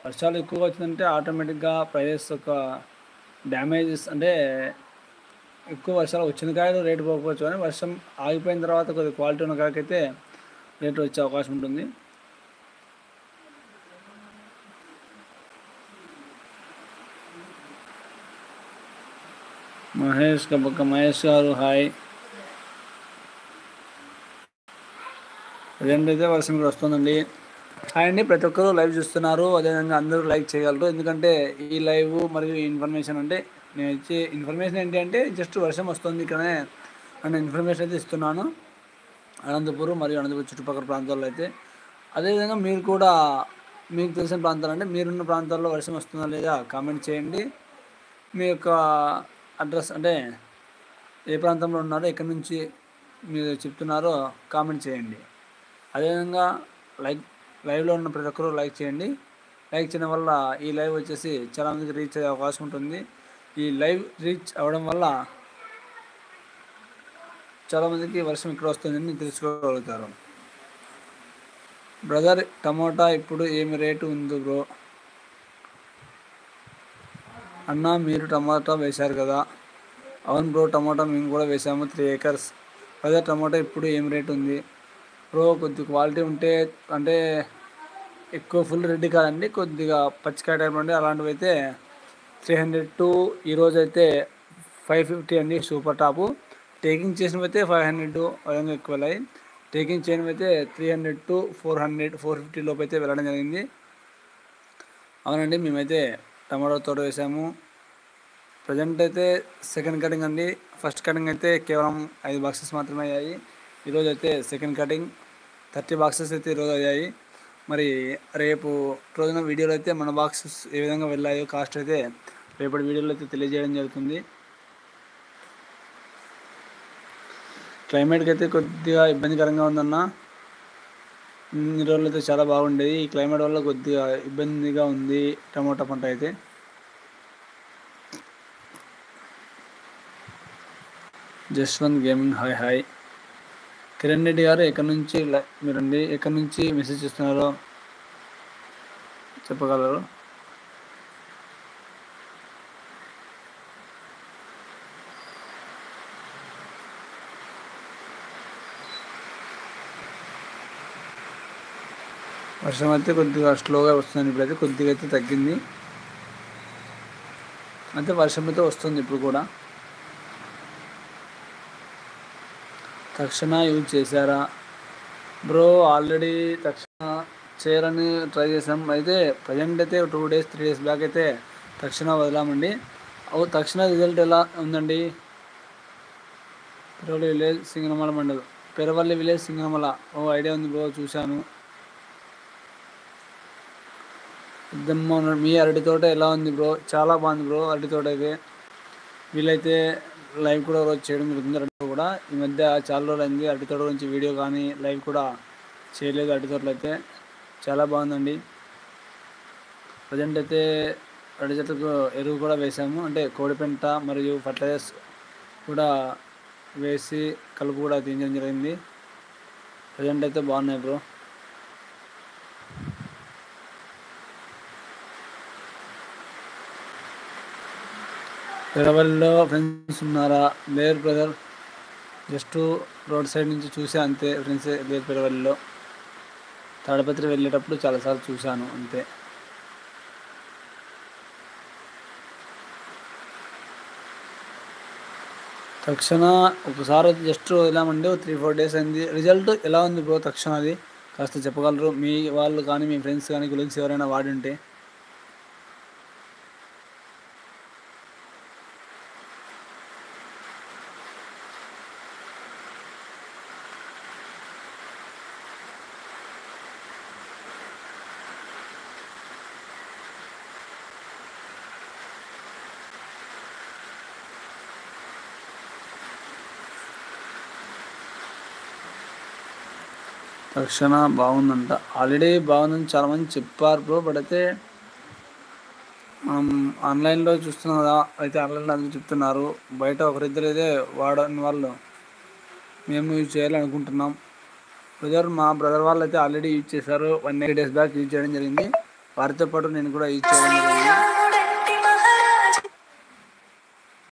వర్షాలు ఎక్కువగా వచ్చిందంటే ఆటోమేటిక్గా ప్రైజెస్ ఒక డ్యామేజెస్ అంటే ఎక్కువ వర్షాలు వచ్చిన కాయలు రేటు పోకపోవచ్చు, కానీ వర్షం ఆగిపోయిన తర్వాత కొద్దిగా క్వాలిటీ ఉన్న కాయకైతే రేటు వచ్చే అవకాశం ఉంటుంది. మహేష్ గారు హాయ్. అదేంటైతే వర్షం కూడా వస్తుందండి. హాయ్ అండి, ప్రతి ఒక్కరూ లైవ్ చూస్తున్నారు, అదేవిధంగా అందరూ లైక్ చేయగలరు. ఎందుకంటే ఈ లైవ్ మరియు ఈ ఇన్ఫర్మేషన్ అంటే నేను ఇచ్చే ఇన్ఫర్మేషన్ ఏంటి అంటే జస్ట్ వర్షం వస్తుంది ఇక్కడనే అన్న ఇన్ఫర్మేషన్ అయితే ఇస్తున్నాను అనంతపురం మరియు అనంతపురం చుట్టుపక్కల ప్రాంతాల్లో అయితే. అదేవిధంగా మీరు కూడా మీకు తెలిసిన ప్రాంతాలు అంటే మీరున్న ప్రాంతాల్లో వర్షం వస్తుందా లేదా కామెంట్ చేయండి. మీ యొక్క అడ్రస్ అంటే ఏ ప్రాంతంలో ఉన్నారో ఎక్కడి నుంచి మీరు చెప్తున్నారో కామెంట్ చేయండి. అదేవిధంగా లైవ్లో ఉన్న ప్రతి ఒక్కరూ లైక్ చేయండి. లైక్ చేయడం వల్ల ఈ లైవ్ వచ్చేసి చాలామందికి రీచ్ అయ్యే అవకాశం ఉంటుంది. ఈ లైవ్ రీచ్ అవ్వడం వల్ల చాలామందికి వర్షం ఇక్కడ వస్తుందని తెలుసుకోగలుగుతారు. బ్రదర్, టమోటా ఇప్పుడు ఏమి రేటు ఉంది బ్రో? అన్న మీరు టమాటా వేశారు కదా? అవును బ్రో, టమాటా మేము కూడా వేసాము 3 acres. బ్రదర్, టమాటా ఇప్పుడు ఏం రేటు ఉంది బ్రో? కొద్ది క్వాలిటీ ఉంటే అంటే ఎక్కువ ఫుల్ రెడ్డి కాదండి, కొద్దిగా పచ్చికాయ టైప్ అండి, అలాంటివి అయితే 300 టు ఈరోజు అయితే 550 అండి సూపర్ టాపు. టేకింగ్ చేసినవి అయితే 500 విధంగా ఎక్కువ వెళ్ళాయి. టేకింగ్ చేయనివి అయితే 300 టు 400 450 లోపు అయితే వెళ్ళడం జరిగింది. అవునండి, మేమైతే టమాటో తోట వేసాము. ప్రజెంట్ అయితే సెకండ్ కటింగ్ అండి. ఫస్ట్ కటింగ్ అయితే కేవలం 5 బాక్సెస్ మాత్రమే అయ్యాయి. ఈరోజు అయితే సెకండ్ కటింగ్ 30 బాక్సెస్ అయితే ఈరోజు అయ్యాయి. మరి రేపు రోజున వీడియోలో అయితే మన బాక్సెస్ ఏ విధంగా వెళ్ళాయో కాస్ట్ అయితే రేపటి వీడియోలో అయితే తెలియజేయడం జరుగుతుంది. క్లైమేట్కి అయితే కొద్దిగా ఇబ్బందికరంగా ఉందన్న. ఇన్ని రోజులు అయితే చాలా బాగుండేది, ఈ క్లైమేట్ వల్ల కొద్దిగా ఇబ్బందిగా ఉంది టమోటా పంట అయితే. Jaswanth gaming hi hi. Kiran Reddy గారు మీరండి ఎక్కడి నుంచి మెసేజ్ చేస్తున్నారో చెప్పగలరు? వర్షం అయితే కొద్దిగా స్లోగా వస్తుంది, ఇప్పుడైతే కొద్దిగా అయితే తగ్గింది. అయితే వర్షం అయితే వస్తుంది ఇప్పుడు కూడా. తక్షణ యూజ్ చేశారా బ్రో? ఆల్రెడీ తక్షణ చేయాలని ట్రై చేసాం. అయితే ప్రజెంట్ అయితే 2 days 3 days బ్యాక్ అయితే తక్షణ వదిలామండి. తక్షణ రిజల్ట్ ఎలా ఉందండి? పెరవల్లి విలేజ్ సింగనమల మండలం. పెరవల్లి విలేజ్ సింగనమల. ఐడియా ఉంది బ్రో, చూశాను. ఇద్దమ్మ మీ అరటి తోట ఎలా ఉంది బ్రో? చాలా బాగుంది బ్రో అరటి తోట అయితే. వీలైతే లైవ్ కూడా రోజు చేయడం జరుగుతుంది అరటి కూడా. ఈ మధ్య చాలా రోజులు అయింది అరటి తోట గురించి వీడియో కానీ లైవ్ కూడా చేయలేదు. అరటి తోటలు అయితే చాలా బాగుందండి. ప్రజెంట్ అయితే అరటి చెట్లకు ఎరువు కూడా వేసాము, అంటే కోడిపెంట మరియు ఫర్టిలైజర్స్ కూడా వేసి కలుపు కూడా తీయించడం జరిగింది. ప్రజెంట్ అయితే బాగున్నాయి బ్రో. పెరవల్లో ఫ్రెండ్స్ ఉన్నారా? లేరు బ్రదర్, జస్ట్ రోడ్ సైడ్ నుంచి చూసా అంతే. ఫ్రెండ్స్ లేరు పెరవల్లో. తాడపత్రి వెళ్ళేటప్పుడు చాలాసార్లు చూశాను అంతే. తక్షణ ఒకసారి అయితే జస్ట్ వదిలామండి, 3-4 days అయింది. రిజల్ట్ ఎలా ఉంది బ్రో తక్షణ? అది కాస్త చెప్పగలరు? మీ వాళ్ళు కానీ మీ ఫ్రెండ్స్ కానీ గురించి ఎవరైనా వాడి ఉంటే. తక్షణ బాగుందంట, ఆల్రెడీ బాగుందని చాలామంది చెప్పారు బ్రో. బట్ అయితే మనం ఆన్లైన్లో చూస్తున్నాం కదా, అయితే ఆన్లైన్లో అందరూ చెప్తున్నారు. బయట ఒకరిద్దరు అయితే వాడని వాళ్ళు మేము యూజ్ చేయాలనుకుంటున్నాం. మా బ్రదర్ వాళ్ళు అయితే ఆల్రెడీ యూజ్ చేశారు. 180 days బ్యాక్ యూజ్ చేయడం జరిగింది. వారితో పాటు నేను కూడా యూజ్ చేయడం జరిగింది.